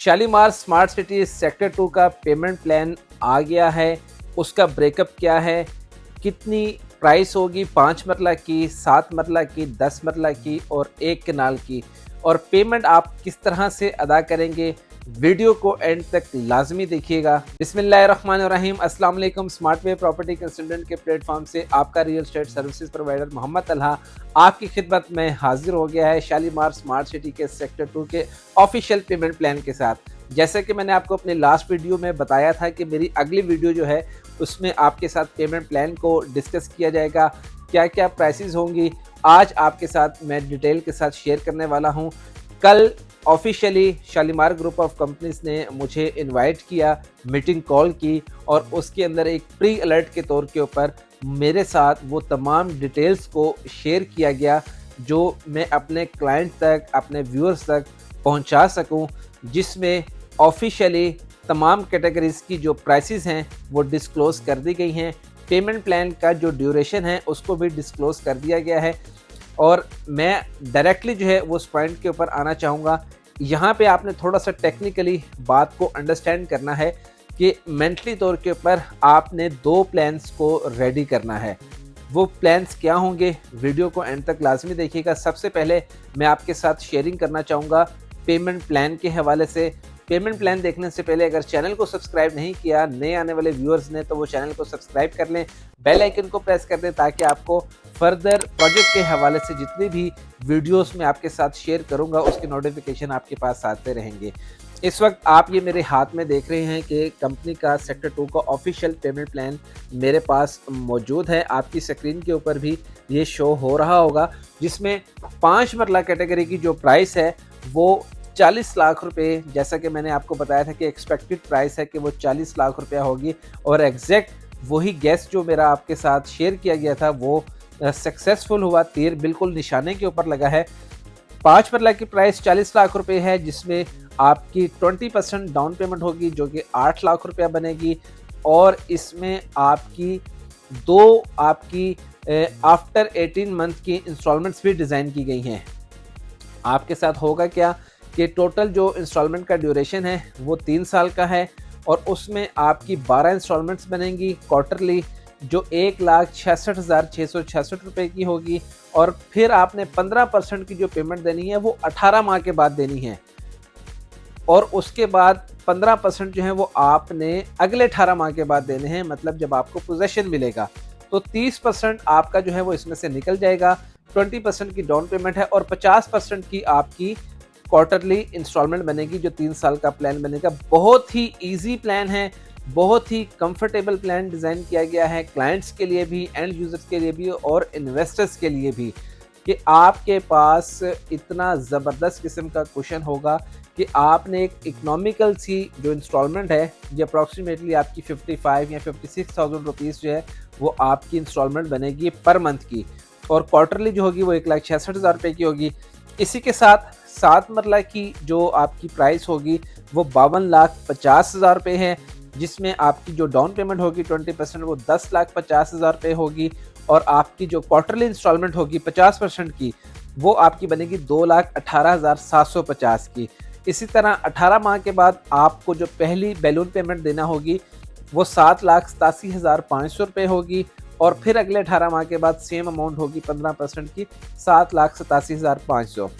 Shalimar smart city sector 2 का payment plan आ गया है। उसका ब्रेकअप क्या है, कितनी प्राइस होगी, 5 मरला की, 7 मरला की, 10 मरला की और 1 कनाल की, और पेमेंट आप किस तरह से अदा करेंगे। वीडियो को एंड तक लाजमी देखिएगा। बिस्मिल्लाहिर्रहमानिर्रहीम। अस्सलाम वालेकुम। स्मार्ट वे प्रॉपर्टी कंसल्टेंट के प्लेटफॉर्म से आपका real estate services provider Mohammad Talha आपकी खिदमत में हाजिर हो गया है शालीमार स्मार्ट सिटी के सेक्टर 2 के ऑफिशियल पेमेंट प्लान के साथ। जैसे कि मैंने आपको अपने लास्ट वीडियो में बताया था कि मेरी अगली वीडियो जो है उसमें आपके साथ पेमेंट प्लान को डिस्कस किया जाएगा, क्या क्या प्राइसेस होंगी। आज आपके साथ मैं डिटेल के साथ शेयर करने वाला हूं। कल officially Shalimar group of companies ने मुझे इनवाइट किया, मीटिंग कॉल की, और उसके अंदर एक प्री अलर्ट के तौर के ऊपर मेरे साथ वो तमाम डिटेल्स को शेयर किया गया जो मैं अपने क्लाइंट तक, अपने व्यूअर्स तक पहुंचा सकूं, जिसमें ऑफिशियली तमाम कैटेगरीज़ की जो प्राइसेस हैं वो डिस्क्लोज़ कर दी गई हैं। पेमेंट प्लान का जो ड्यूरेशन है उसको भी डिस्क्लोज़ कर दिया गया है। और मैं डायरेक्टली जो है वो उस पॉइंट के ऊपर आना चाहूँगा। यहाँ पे आपने थोड़ा सा टेक्निकली बात को अंडरस्टैंड करना है कि मेंटली तौर के ऊपर आपने 2 प्लान्स को रेडी करना है। वो प्लान्स क्या होंगे, वीडियो को एंड तक लाजमी देखिएगा। सबसे पहले मैं आपके साथ शेयरिंग करना चाहूँगा पेमेंट प्लान के हवाले से। पेमेंट प्लान देखने से पहले अगर चैनल को सब्सक्राइब नहीं किया नए आने वाले व्यूअर्स ने, तो वो चैनल को सब्सक्राइब कर लें, बेल आइकन को प्रेस कर दें, ताकि आपको फर्दर प्रोजेक्ट के हवाले से जितनी भी वीडियोस मैं आपके साथ शेयर करूंगा उसके नोटिफिकेशन आपके पास आते रहेंगे। इस वक्त आप ये मेरे हाथ में देख रहे हैं कि कंपनी का सेक्टर 2 का ऑफिशियल पेमेंट प्लान मेरे पास मौजूद है। आपकी स्क्रीन के ऊपर भी ये शो हो रहा होगा, जिसमें 5 मरला कैटेगरी की जो प्राइस है वो 40 लाख रुपए, जैसा कि मैंने आपको बताया था कि एक्सपेक्टेड प्राइस है कि वो 40 लाख रुपया होगी, और एग्जैक्ट वही गैस जो मेरा आपके साथ शेयर किया गया था वो सक्सेसफुल हुआ। तीर बिल्कुल निशाने के ऊपर लगा है। 5 मरला की प्राइस 40 लाख रुपए है, जिसमें आपकी 20% डाउन पेमेंट होगी जो कि 8 लाख रुपया बनेगी, और इसमें आपकी 2 आपकी आफ्टर 18 मंथ की इंस्टॉलमेंट्स भी डिज़ाइन की गई हैं। आपके साथ होगा क्या कि टोटल जो इंस्टॉलमेंट का ड्यूरेशन है वो 3 साल का है, और उसमें आपकी 12 इंस्टॉलमेंट्स बनेंगी क्वार्टरली, जो 1,66,666 रुपये की होगी। और फिर आपने 15% की जो पेमेंट देनी है वो 18 माह के बाद देनी है, और उसके बाद 15% जो है वो आपने अगले 18 माह के बाद देने हैं, मतलब जब आपको पोजेशन मिलेगा। तो 30% आपका जो है वो इसमें से निकल जाएगा। 20% की डाउन पेमेंट है, और 50% की आपकी क्वार्टरली इंस्टॉलमेंट बनेगी, जो 3 साल का प्लान बनेगा। बहुत ही इजी प्लान है, बहुत ही कंफर्टेबल प्लान डिज़ाइन किया गया है क्लाइंट्स के लिए भी, एंड यूजर्स के लिए भी, और इन्वेस्टर्स के लिए भी, कि आपके पास इतना ज़बरदस्त किस्म का कुशन होगा कि आपने एक इकोनॉमिकल सी जो इंस्टॉलमेंट है, जो अप्रॉक्सीमेटली आपकी 55 या 56,000 रुपीज़ जो है वो आपकी इंस्टॉलमेंट बनेगी पर मंथ की, और क्वार्टरली जो होगी वो 1,66,000 रुपये की होगी। इसी के साथ 7 मरला की जो आपकी प्राइस होगी वो 52,50,000 रुपये है, जिसमें आपकी जो डाउन पेमेंट होगी 20% वो 10,50,000 रुपये होगी, और आपकी जो क्वार्टरली इंस्टॉलमेंट होगी 50% की वो आपकी बनेगी 2,18,750 की। इसी तरह 18 माह के बाद आपको जो पहली बैलून पेमेंट देना होगी वो 7,87,500 रुपये होगी, और फिर अगले 18 माह के बाद सेम अमाउंट होगी 15% की 7,87,500।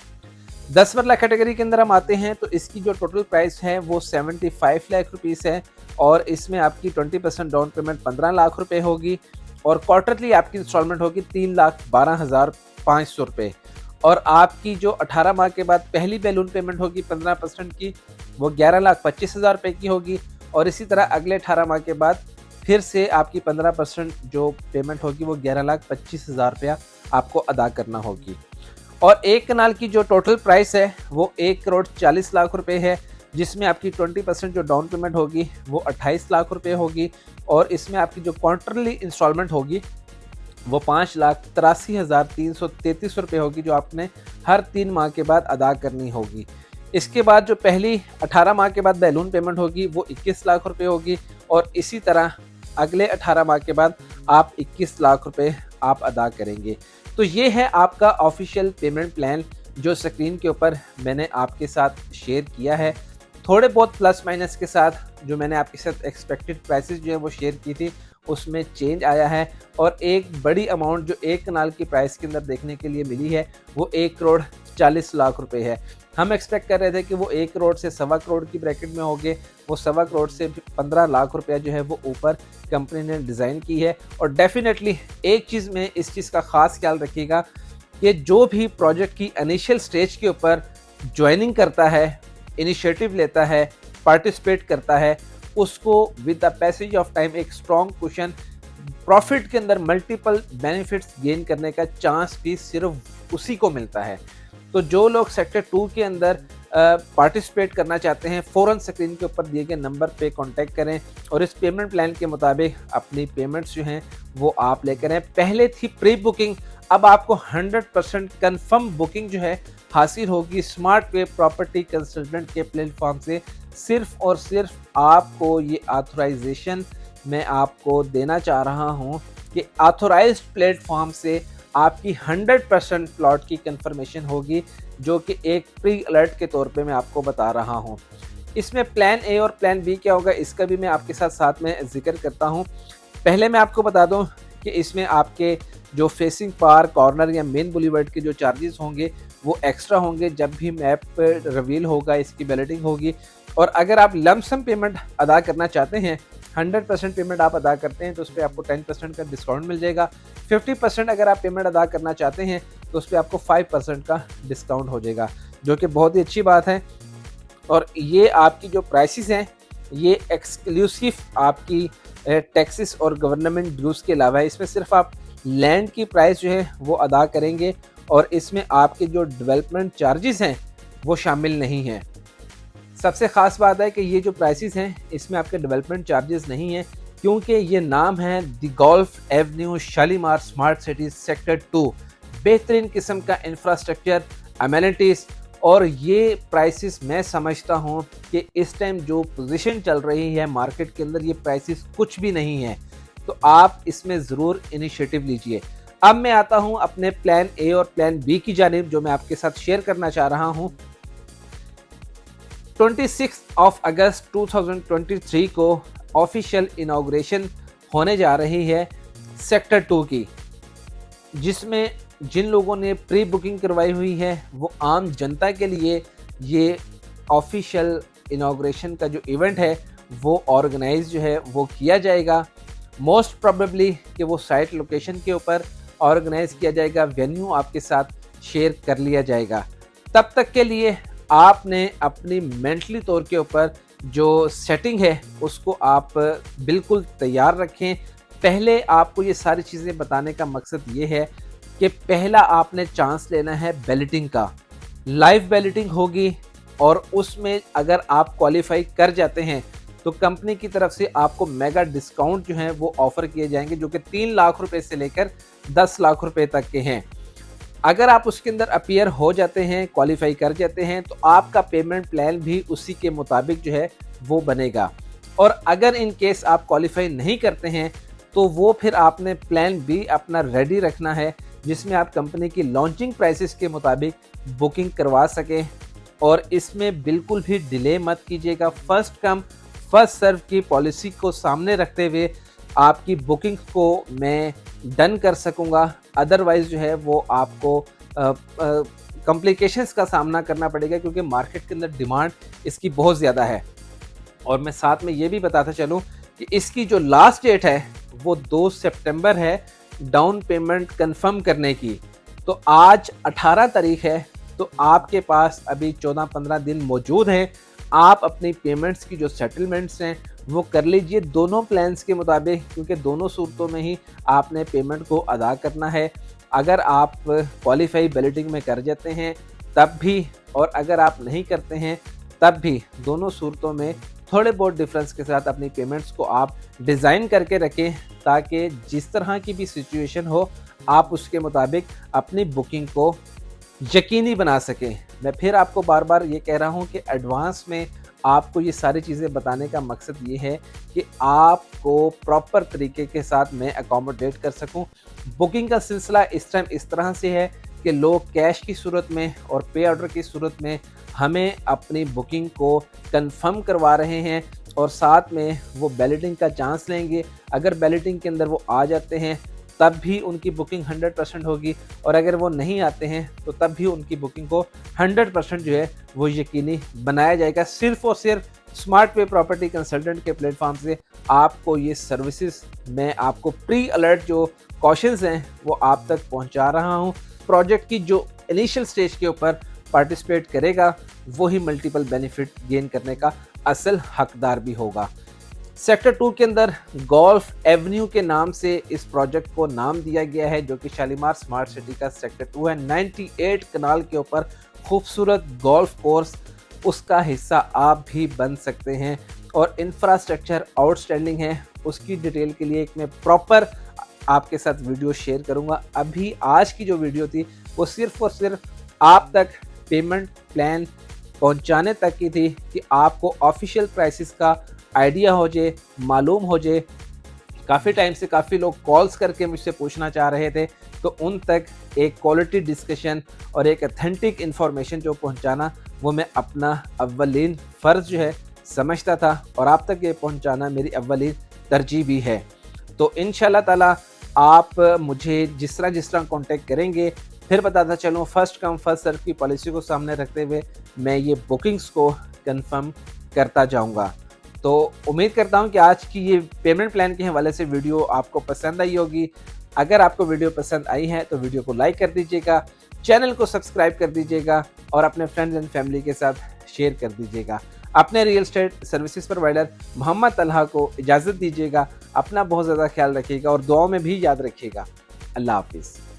10 मरला कैटेगरी के अंदर हम आते हैं तो इसकी जो टोटल प्राइस है वो 75 लाख रुपीस है, और इसमें आपकी 20% डाउन पेमेंट 15 लाख रुपए होगी, और क्वार्टरली आपकी इंस्टॉलमेंट होगी 3,12,500 रुपये, और आपकी जो 18 माह के बाद पहली बैलून पेमेंट होगी 15% की वो 11,25,000 रुपये की होगी, और इसी तरह अगले 18 माह के बाद फिर से आपकी 15% जो पेमेंट होगी वो 11,25,000 रुपया आपको अदा करना होगी। और 1 कनाल की जो टोटल प्राइस है वो 1,40,00,000 रुपये है, जिसमें आपकी 20% जो डाउन पेमेंट होगी वो 28 लाख रुपये होगी, और इसमें आपकी जो क्वार्टरली इंस्टॉलमेंट होगी वो 5,83,333 रुपये होगी, जो आपने हर 3 माह के बाद अदा करनी होगी। इसके बाद जो पहली 18 माह के बाद बैलून पेमेंट होगी वो 21 लाख रुपये होगी, और इसी तरह अगले 18 माह के बाद आप 21 लाख रुपये आप अदा करेंगे। तो ये है आपका ऑफिशियल पेमेंट प्लान जो स्क्रीन के ऊपर मैंने आपके साथ शेयर किया है। थोड़े बहुत प्लस माइनस के साथ जो मैंने आपके साथ एक्सपेक्टेड प्राइसेस जो है वो शेयर की थी, उसमें चेंज आया है और एक बड़ी अमाउंट जो एक कनाल की प्राइस के अंदर देखने के लिए मिली है वो 1,40,00,000 रुपए है। हम एक्सपेक्ट कर रहे थे कि वो 1 करोड़ से सवा करोड़ की ब्रैकेट में होंगे, वो सवा करोड़ से 15 लाख रुपया जो है वो ऊपर कंपनी ने डिज़ाइन की है। और डेफिनेटली एक चीज़ में इस चीज़ का ख़ास ख्याल रखिएगा कि जो भी प्रोजेक्ट की इनिशियल स्टेज के ऊपर ज्वाइनिंग करता है, इनिशिएटिव लेता है, पार्टिसिपेट करता है, उसको with the passage of time एक स्ट्रॉन्ग कुशन प्रॉफिट के अंदर मल्टीपल बेनिफिट्स गेन करने का चांस भी सिर्फ उसी को मिलता है। तो जो लोग सेक्टर 2 के अंदर पार्टिसिपेट करना चाहते हैं, फ़ौरन स्क्रीन के ऊपर दिए गए नंबर पे कांटेक्ट करें और इस पेमेंट प्लान के मुताबिक अपनी पेमेंट्स जो हैं वो आप लेकर आएँ। पहले थी प्री बुकिंग, अब आपको 100% कन्फर्म बुकिंग जो है हासिल होगी स्मार्ट वे प्रॉपर्टी कंसल्टेंट के प्लेटफॉर्म से। सिर्फ और सिर्फ आपको ये ऑथराइजेशन मैं आपको देना चाह रहा हूँ कि ऑथोराइज्ड प्लेटफॉर्म से आपकी 100% प्लॉट की कंफर्मेशन होगी, जो कि एक प्री अलर्ट के तौर पे मैं आपको बता रहा हूँ। इसमें प्लान ए और प्लान बी क्या होगा इसका भी मैं आपके साथ साथ में जिक्र करता हूँ। पहले मैं आपको बता दूँ कि इसमें आपके जो फेसिंग पार, कॉर्नर या मेन बुलीवर्ड के जो चार्जेस होंगे वो एक्स्ट्रा होंगे जब भी मैप रिवील होगा, इसकी बैलेटिंग होगी। और अगर आप लमसम पेमेंट अदा करना चाहते हैं, 100% पेमेंट आप अदा करते हैं तो उस पर आपको 10% का डिस्काउंट मिल जाएगा। 50% अगर आप पेमेंट अदा करना चाहते हैं तो उस पर आपको 5% का डिस्काउंट हो जाएगा, जो कि बहुत ही अच्छी बात है। और ये आपकी जो प्राइसेस हैं ये एक्सक्लूसिव आपकी टैक्सेस और गवर्नमेंट ड्यूज़ के अलावा है। इसमें सिर्फ आप लैंड की प्राइस जो है वो अदा करेंगे और इसमें आपके जो डेवलपमेंट चार्जेस हैं वो शामिल नहीं हैं। सबसे ख़ास बात है कि ये जो प्राइसेस हैं इसमें आपके डेवलपमेंट चार्जेस नहीं हैं, क्योंकि ये नाम है the golf Avenue Shalimar smart city sector 2। बेहतरीन किस्म का इंफ्रास्ट्रक्चर, अमेनिटीज़ और ये प्राइसेस मैं समझता हूँ कि इस टाइम जो पोजीशन चल रही है मार्केट के अंदर ये प्राइसेस कुछ भी नहीं है, तो आप इसमें ज़रूर इनिशिएटिव लीजिए। अब मैं आता हूँ अपने प्लान ए और प्लान बी की जानिब, जो मैं आपके साथ शेयर करना चाह रहा हूँ। 26 अगस्त 2023 को ऑफिशियल इनॉग्रेशन होने जा रही है सेक्टर 2 की, जिसमें जिन लोगों ने प्री बुकिंग करवाई हुई है वो आम जनता के लिए ये ऑफिशियल इनॉग्रेशन का जो इवेंट है वो ऑर्गेनाइज जो है वो किया जाएगा। मोस्ट प्रोबेबली कि वो साइट लोकेशन के ऊपर ऑर्गेनाइज किया जाएगा, वेन्यू आपके साथ शेयर कर लिया जाएगा। तब तक के लिए आपने अपनी मेंटली तौर के ऊपर जो सेटिंग है उसको आप बिल्कुल तैयार रखें। पहले आपको ये सारी चीज़ें बताने का मकसद ये है कि पहला आपने चांस लेना है बैलेटिंग का। लाइव बैलेटिंग होगी और उसमें अगर आप क्वालिफाई कर जाते हैं तो कंपनी की तरफ से आपको मेगा डिस्काउंट जो है वो ऑफ़र किए जाएंगे, जो कि 3 लाख रुपए से लेकर 10 लाख रुपए तक के हैं। अगर आप उसके अंदर अपीयर हो जाते हैं, क्वालिफाई कर जाते हैं, तो आपका पेमेंट प्लान भी उसी के मुताबिक जो है वो बनेगा। और अगर इन केस आप क्वालिफाई नहीं करते हैं तो वो फिर आपने प्लान बी अपना रेडी रखना है, जिसमें आप कंपनी की लॉन्चिंग प्राइसेस के मुताबिक बुकिंग करवा सकें। और इसमें बिल्कुल भी डिले मत कीजिएगा। फर्स्ट कम फर्स्ट सर्व की पॉलिसी को सामने रखते हुए आपकी बुकिंग को मैं डन कर सकूंगा, अदरवाइज़ जो है वो आपको कॉम्प्लिकेशंस का सामना करना पड़ेगा, क्योंकि मार्केट के अंदर डिमांड इसकी बहुत ज़्यादा है। और मैं साथ में ये भी बताता चलूँ कि इसकी जो लास्ट डेट है वो 2 सितंबर है डाउन पेमेंट कंफर्म करने की। तो आज 18 तारीख है, तो आपके पास अभी 14-15 दिन मौजूद हैं। आप अपनी पेमेंट्स की जो सेटलमेंट्स हैं वो कर लीजिए दोनों प्लान्स के मुताबिक, क्योंकि दोनों सूरतों में ही आपने पेमेंट को अदा करना है। अगर आप क्वालिफाई बैलेटिंग में कर जाते हैं तब भी, और अगर आप नहीं करते हैं तब भी, दोनों सूरतों में थोड़े बहुत डिफरेंस के साथ अपनी पेमेंट्स को आप डिज़ाइन करके रखें, ताकि जिस तरह की भी सिचुएशन हो आप उसके मुताबिक अपनी बुकिंग को यकीनी बना सकें। मैं फिर आपको बार बार ये कह रहा हूँ कि एडवांस में आपको ये सारी चीज़ें बताने का मकसद ये है कि आपको प्रॉपर तरीके के साथ मैं अकोमोडेट कर सकूं। बुकिंग का सिलसिला इस टाइम इस तरह से है कि लोग कैश की सूरत में और पे ऑर्डर की सूरत में हमें अपनी बुकिंग को कंफर्म करवा रहे हैं और साथ में वो बैलेटिंग का चांस लेंगे। अगर बैलेटिंग के अंदर वो आ जाते हैं तब भी उनकी बुकिंग 100% होगी, और अगर वो नहीं आते हैं तो तब भी उनकी बुकिंग को 100% जो है वो यकीनी बनाया जाएगा। सिर्फ़ और सिर्फ स्मार्ट वे प्रॉपर्टी कंसल्टेंट के प्लेटफॉर्म से आपको ये सर्विसेज, मैं आपको प्री अलर्ट जो कॉशंस हैं वो आप तक पहुंचा रहा हूं। प्रोजेक्ट की जो इनिशियल स्टेज के ऊपर पार्टिसिपेट करेगा वही मल्टीपल बेनिफिट गेन करने का असल हकदार भी होगा। सेक्टर 2 के अंदर गोल्फ एवेन्यू के नाम से इस प्रोजेक्ट को नाम दिया गया है, जो कि शालीमार स्मार्ट सिटी का सेक्टर 2 है। 98 कनाल के ऊपर खूबसूरत गोल्फ कोर्स, उसका हिस्सा आप भी बन सकते हैं और इंफ्रास्ट्रक्चर आउटस्टैंडिंग है। उसकी डिटेल के लिए एक मैं प्रॉपर आपके साथ वीडियो शेयर करूंगा। अभी आज की जो वीडियो थी वो सिर्फ और सिर्फ आप तक पेमेंट प्लान पहुंचाने तक की थी कि आपको ऑफिशियल प्राइसेस का आइडिया हो जाए, मालूम हो जाए। काफ़ी टाइम से काफ़ी लोग कॉल्स करके मुझसे पूछना चाह रहे थे, तो उन तक एक क्वालिटी डिस्कशन और एक अथेंटिक इन्फॉर्मेशन जो पहुंचाना वो मैं अपना अव्वलीन फ़र्ज़ जो है समझता था, और आप तक ये पहुंचाना मेरी अव्वलीन तरजीह भी है। तो इंशाल्लाह ताला आप मुझे जिस तरह कांटेक्ट करेंगे, फिर बताता चलूँ फर्स्ट कम फर्स्ट सर्व की पॉलिसी को सामने रखते हुए मैं ये बुकिंग्स को कंफर्म करता जाऊँगा। तो उम्मीद करता हूँ कि आज की ये पेमेंट प्लान के हवाले से वीडियो आपको पसंद आई होगी। अगर आपको वीडियो पसंद आई है तो वीडियो को लाइक कर दीजिएगा, चैनल को सब्सक्राइब कर दीजिएगा और अपने फ्रेंड्स एंड फैमिली के साथ शेयर कर दीजिएगा। अपने real estate services provider Mohammad Talha को इजाज़त दीजिएगा। अपना बहुत ज़्यादा ख्याल रखिएगा और दुआओं में भी याद रखिएगा। अल्लाह हाफिज़।